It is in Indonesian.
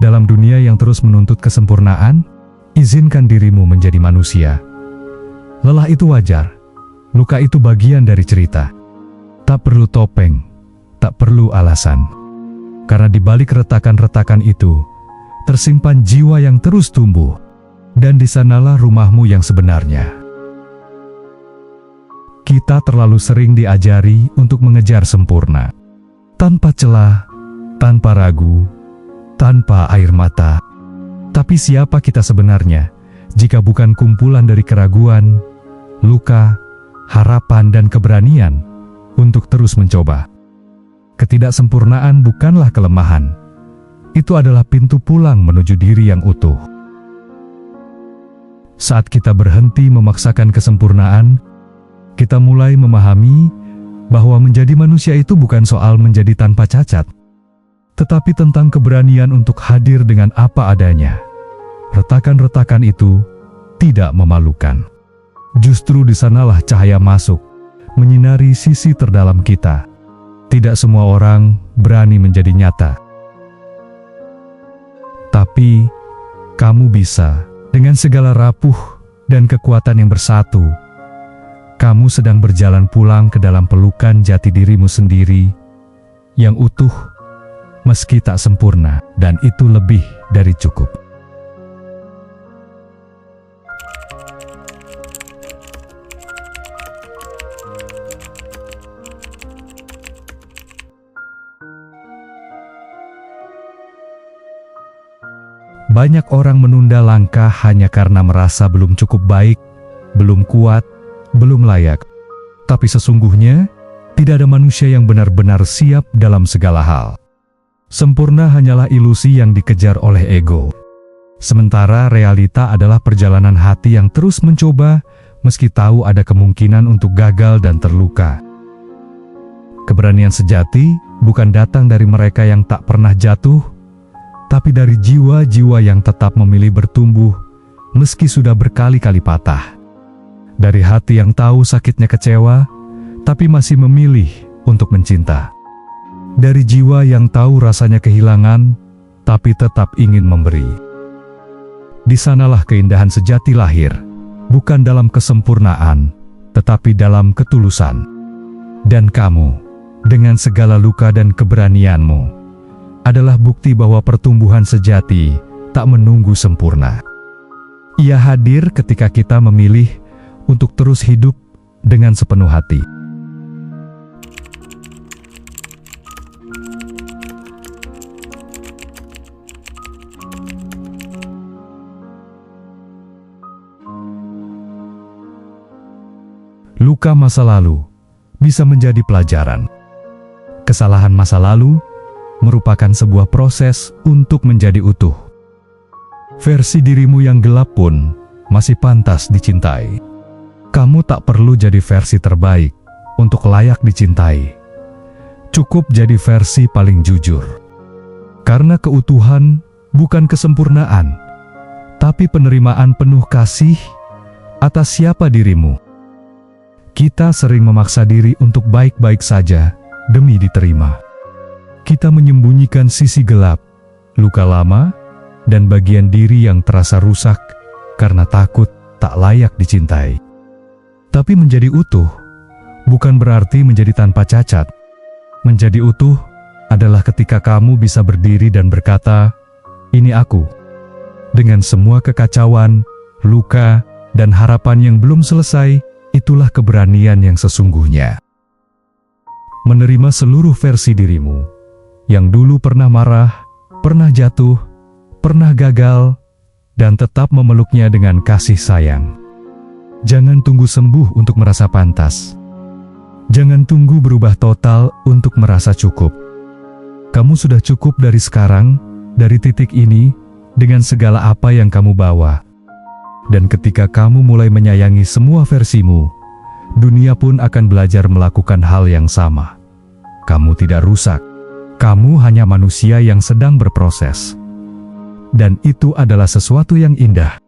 Dalam dunia yang terus menuntut kesempurnaan, izinkan dirimu menjadi manusia. Lelah itu wajar, luka itu bagian dari cerita. Tak perlu topeng, tak perlu alasan. Karena di balik retakan-retakan itu, tersimpan jiwa yang terus tumbuh. Dan di sanalah rumahmu yang sebenarnya. Kita terlalu sering diajari untuk mengejar sempurna. Tanpa celah, tanpa ragu, tanpa air mata. Tapi siapa kita sebenarnya jika bukan kumpulan dari keraguan, luka, harapan dan keberanian untuk terus mencoba. Ketidaksempurnaan bukanlah kelemahan. Itu adalah pintu pulang menuju diri yang utuh. Saat kita berhenti memaksakan kesempurnaan, kita mulai memahami bahwa menjadi manusia itu bukan soal menjadi tanpa cacat, tetapi tentang keberanian untuk hadir dengan apa adanya. Retakan-retakan itu tidak memalukan. Justru di sanalah cahaya masuk, menyinari sisi terdalam kita. Tidak semua orang berani menjadi nyata. Tapi, kamu bisa dengan segala rapuh dan kekuatan yang bersatu. Kamu sedang berjalan pulang ke dalam pelukan jati dirimu sendiri yang utuh, meski tak sempurna, dan itu lebih dari cukup. Banyak orang menunda langkah hanya karena merasa belum cukup baik, belum kuat, belum layak. Tapi sesungguhnya, tidak ada manusia yang benar-benar siap dalam segala hal. Sempurna hanyalah ilusi yang dikejar oleh ego. Sementara realita adalah perjalanan hati yang terus mencoba, meski tahu ada kemungkinan untuk gagal dan terluka. Keberanian sejati bukan datang dari mereka yang tak pernah jatuh, tapi dari jiwa-jiwa yang tetap memilih bertumbuh, meski sudah berkali-kali patah. Dari hati yang tahu sakitnya kecewa, tapi masih memilih untuk mencinta. Dari jiwa yang tahu rasanya kehilangan, tapi tetap ingin memberi. Di sanalah keindahan sejati lahir, bukan dalam kesempurnaan, tetapi dalam ketulusan. Dan kamu, dengan segala luka dan keberanianmu, adalah bukti bahwa pertumbuhan sejati tak menunggu sempurna. Ia hadir ketika kita memilih untuk terus hidup dengan sepenuh hati. Luka masa lalu bisa menjadi pelajaran. Kesalahan masa lalu merupakan sebuah proses untuk menjadi utuh. Versi dirimu yang gelap pun masih pantas dicintai. Kamu tak perlu jadi versi terbaik untuk layak dicintai. Cukup jadi versi paling jujur. Karena keutuhan bukan kesempurnaan, tapi penerimaan penuh kasih atas siapa dirimu. Kita sering memaksa diri untuk baik-baik saja demi diterima. Kita menyembunyikan sisi gelap, luka lama, dan bagian diri yang terasa rusak karena takut tak layak dicintai. Tapi menjadi utuh bukan berarti menjadi tanpa cacat. Menjadi utuh adalah ketika kamu bisa berdiri dan berkata, "Ini aku." Dengan semua kekacauan, luka, dan harapan yang belum selesai, itulah keberanian yang sesungguhnya. Menerima seluruh versi dirimu yang dulu pernah marah, pernah jatuh, pernah gagal, dan tetap memeluknya dengan kasih sayang. Jangan tunggu sembuh untuk merasa pantas. Jangan tunggu berubah total untuk merasa cukup. Kamu sudah cukup dari sekarang, dari titik ini, dengan segala apa yang kamu bawa. Dan ketika kamu mulai menyayangi semua versimu, dunia pun akan belajar melakukan hal yang sama. Kamu tidak rusak. Kamu hanya manusia yang sedang berproses. Dan itu adalah sesuatu yang indah.